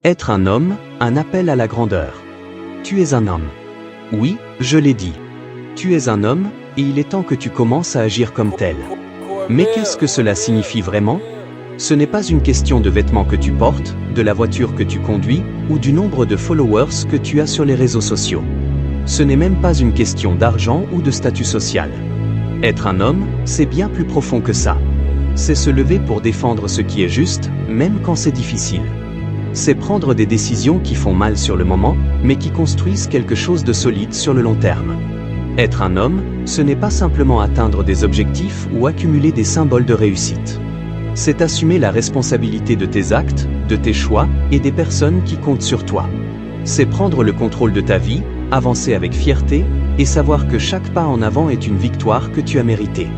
Être un homme, un appel à la grandeur. Tu es un homme. Oui, je l'ai dit. Tu es un homme, et il est temps que tu commences à agir comme tel. Mais qu'est-ce que cela signifie vraiment? Ce n'est pas une question de vêtements que tu portes, de la voiture que tu conduis, ou du nombre de followers que tu as sur les réseaux sociaux. Ce n'est même pas une question d'argent ou de statut social. Être un homme, c'est bien plus profond que ça. C'est se lever pour défendre ce qui est juste, même quand c'est difficile. C'est prendre des décisions qui font mal sur le moment, mais qui construisent quelque chose de solide sur le long terme. Être un homme, ce n'est pas simplement atteindre des objectifs ou accumuler des symboles de réussite. C'est assumer la responsabilité de tes actes, de tes choix et des personnes qui comptent sur toi. C'est prendre le contrôle de ta vie, avancer avec fierté et savoir que chaque pas en avant est une victoire que tu as méritée.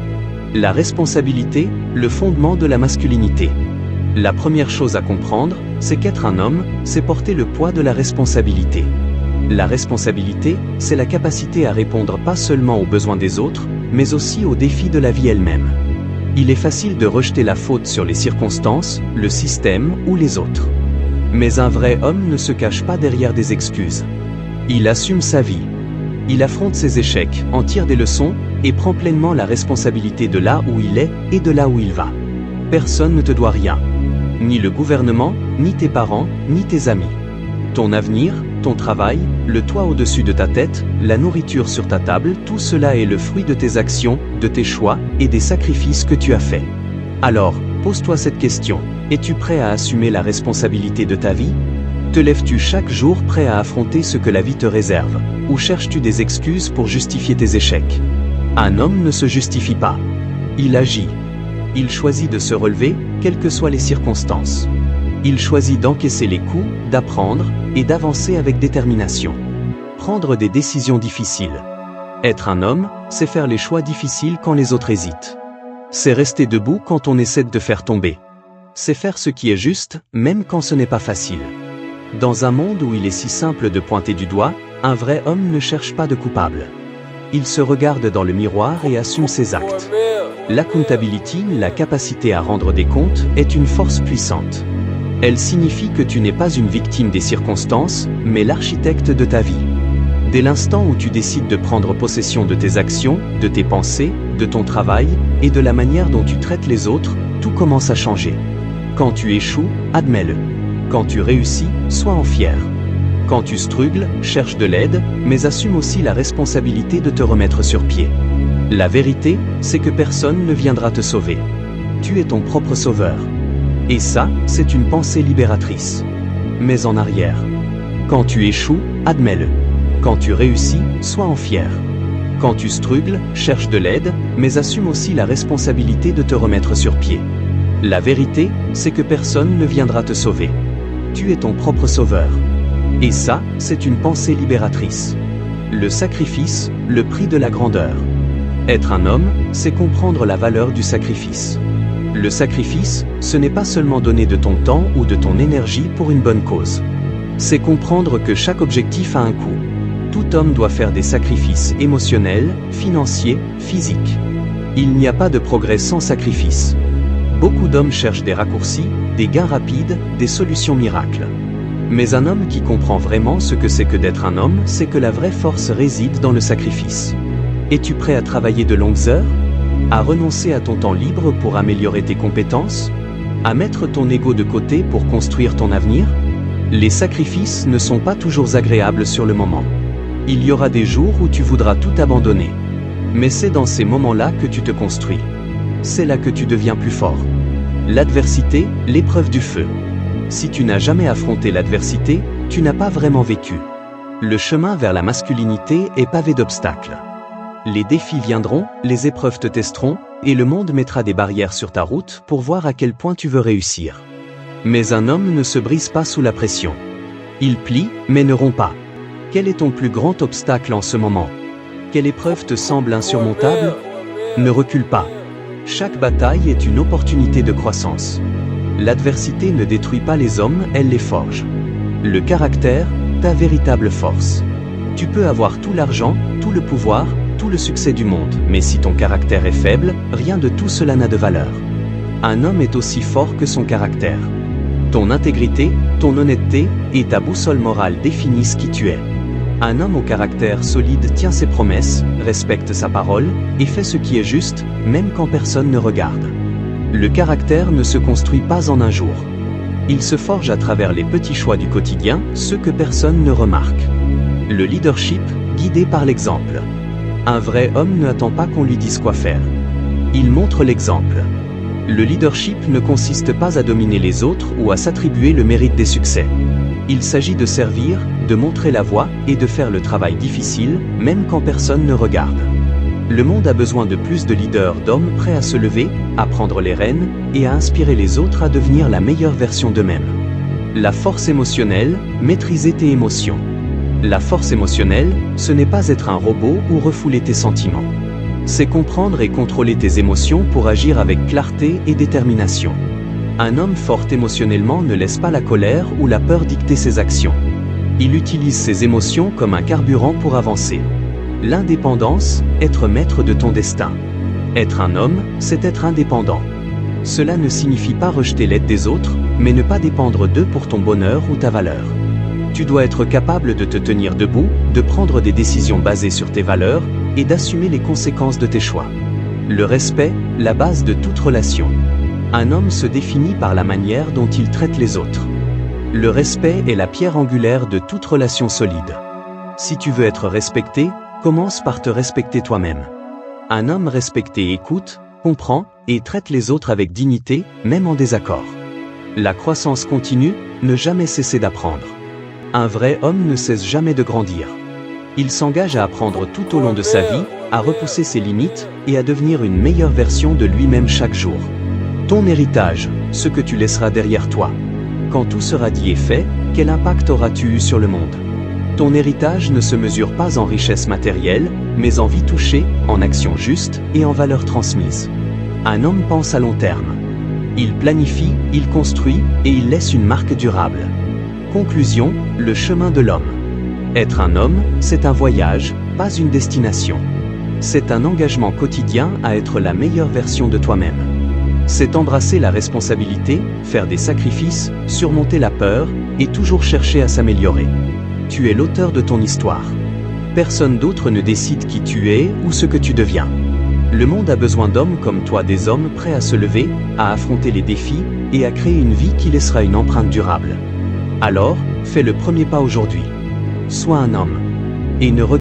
La responsabilité, le fondement de la masculinité. La première chose à comprendre, c'est qu'être un homme, c'est porter le poids de la responsabilité. La responsabilité, c'est la capacité à répondre pas seulement aux besoins des autres, mais aussi aux défis de la vie elle-même. Il est facile de rejeter la faute sur les circonstances, le système ou les autres. Mais un vrai homme ne se cache pas derrière des excuses. Il assume sa vie. Il affronte ses échecs, en tire des leçons, et prend pleinement la responsabilité de là où il est et de là où il va. Personne ne te doit rien. Ni le gouvernement, ni tes parents, ni tes amis. Ton avenir, ton travail, le toit au-dessus de ta tête, la nourriture sur ta table, tout cela est le fruit de tes actions, de tes choix et des sacrifices que tu as faits. Alors, pose-toi cette question. Es-tu prêt à assumer la responsabilité de ta vie? Te lèves-tu chaque jour prêt à affronter ce que la vie te réserve? Ou cherches-tu des excuses pour justifier tes échecs? Un homme ne se justifie pas. Il agit. Il choisit de se relever, quelles que soient les circonstances. Il choisit d'encaisser les coups, d'apprendre, et d'avancer avec détermination. Prendre des décisions difficiles. Être un homme, c'est faire les choix difficiles quand les autres hésitent. C'est rester debout quand on essaie de te faire tomber. C'est faire ce qui est juste, même quand ce n'est pas facile. Dans un monde où il est si simple de pointer du doigt, un vrai homme ne cherche pas de coupable. Il se regarde dans le miroir et assume ses actes. L'accountability, la capacité à rendre des comptes, est une force puissante. Elle signifie que tu n'es pas une victime des circonstances, mais l'architecte de ta vie. Dès l'instant où tu décides de prendre possession de tes actions, de tes pensées, de ton travail, et de la manière dont tu traites les autres, tout commence à changer. Quand tu échoues, admets-le. Quand tu réussis, sois en fier. Quand tu struggles, cherche de l'aide, mais assume aussi la responsabilité de te remettre sur pied. La vérité, c'est que personne ne viendra te sauver. Tu es ton propre sauveur. Et ça, c'est une pensée libératrice. Mais en arrière. Quand tu échoues, admets-le. Quand tu réussis, sois en fier. Quand tu struggles, cherche de l'aide, mais assume aussi la responsabilité de te remettre sur pied. La vérité, c'est que personne ne viendra te sauver. Tu es ton propre sauveur. Et ça, c'est une pensée libératrice. Le sacrifice, le prix de la grandeur. Être un homme, c'est comprendre la valeur du sacrifice. Le sacrifice, ce n'est pas seulement donner de ton temps ou de ton énergie pour une bonne cause. C'est comprendre que chaque objectif a un coût. Tout homme doit faire des sacrifices émotionnels, financiers, physiques. Il n'y a pas de progrès sans sacrifice. Beaucoup d'hommes cherchent des raccourcis, des gains rapides, des solutions miracles. Mais un homme qui comprend vraiment ce que c'est que d'être un homme, c'est que la vraie force réside dans le sacrifice. Es-tu prêt à travailler de longues heures? À renoncer à ton temps libre pour améliorer tes compétences? À mettre ton ego de côté pour construire ton avenir? Les sacrifices ne sont pas toujours agréables sur le moment. Il y aura des jours où tu voudras tout abandonner. Mais c'est dans ces moments-là que tu te construis. C'est là que tu deviens plus fort. L'adversité, l'épreuve du feu. Si tu n'as jamais affronté l'adversité, tu n'as pas vraiment vécu. Le chemin vers la masculinité est pavé d'obstacles. Les défis viendront, les épreuves te testeront, et le monde mettra des barrières sur ta route pour voir à quel point tu veux réussir. Mais un homme ne se brise pas sous la pression. Il plie, mais ne rompt pas. Quel est ton plus grand obstacle en ce moment? Quelle épreuve te semble insurmontable? Ne recule pas. Chaque bataille est une opportunité de croissance. L'adversité ne détruit pas les hommes, elle les forge. Le caractère, ta véritable force. Tu peux avoir tout l'argent, tout le pouvoir, tout le succès du monde, mais si ton caractère est faible, rien de tout cela n'a de valeur. Un homme est aussi fort que son caractère. Ton intégrité, ton honnêteté et ta boussole morale définissent qui tu es. Un homme au caractère solide tient ses promesses, respecte sa parole et fait ce qui est juste, même quand personne ne regarde. Le caractère ne se construit pas en un jour. Il se forge à travers les petits choix du quotidien, ceux que personne ne remarque. Le leadership, guidé par l'exemple. Un vrai homme n'attend pas qu'on lui dise quoi faire. Il montre l'exemple. Le leadership ne consiste pas à dominer les autres ou à s'attribuer le mérite des succès. Il s'agit de servir, de montrer la voie et de faire le travail difficile, même quand personne ne regarde. Le monde a besoin de plus de leaders, d'hommes prêts à se lever, à prendre les rênes et à inspirer les autres à devenir la meilleure version d'eux-mêmes. La force émotionnelle, maîtriser tes émotions. La force émotionnelle, ce n'est pas être un robot ou refouler tes sentiments. C'est comprendre et contrôler tes émotions pour agir avec clarté et détermination. Un homme fort émotionnellement ne laisse pas la colère ou la peur dicter ses actions. Il utilise ses émotions comme un carburant pour avancer. L'indépendance, être maître de ton destin. Être un homme, c'est être indépendant. Cela ne signifie pas rejeter l'aide des autres, mais ne pas dépendre d'eux pour ton bonheur ou ta valeur. Tu dois être capable de te tenir debout, de prendre des décisions basées sur tes valeurs et d'assumer les conséquences de tes choix. Le respect, la base de toute relation. Un homme se définit par la manière dont il traite les autres. Le respect est la pierre angulaire de toute relation solide. Si tu veux être respecté, commence par te respecter toi-même. Un homme respecté écoute, comprend et traite les autres avec dignité, même en désaccord. La croissance continue, ne jamais cesser d'apprendre. Un vrai homme ne cesse jamais de grandir. Il s'engage à apprendre tout au long de sa vie, à repousser ses limites et à devenir une meilleure version de lui-même chaque jour. Ton héritage, ce que tu laisseras derrière toi. Quand tout sera dit et fait, quel impact auras-tu eu sur le monde? Ton héritage ne se mesure pas en richesse matérielle, mais en vie touchée, en actions justes et en valeurs transmises. Un homme pense à long terme. Il planifie, il construit et il laisse une marque durable. Conclusion, le chemin de l'homme. Être un homme, c'est un voyage, pas une destination. C'est un engagement quotidien à être la meilleure version de toi-même. C'est embrasser la responsabilité, faire des sacrifices, surmonter la peur et toujours chercher à s'améliorer. Tu es l'auteur de ton histoire. Personne d'autre ne décide qui tu es ou ce que tu deviens. Le monde a besoin d'hommes comme toi, des hommes prêts à se lever, à affronter les défis et à créer une vie qui laissera une empreinte durable. Alors, fais le premier pas aujourd'hui. Sois un homme. Et ne regrette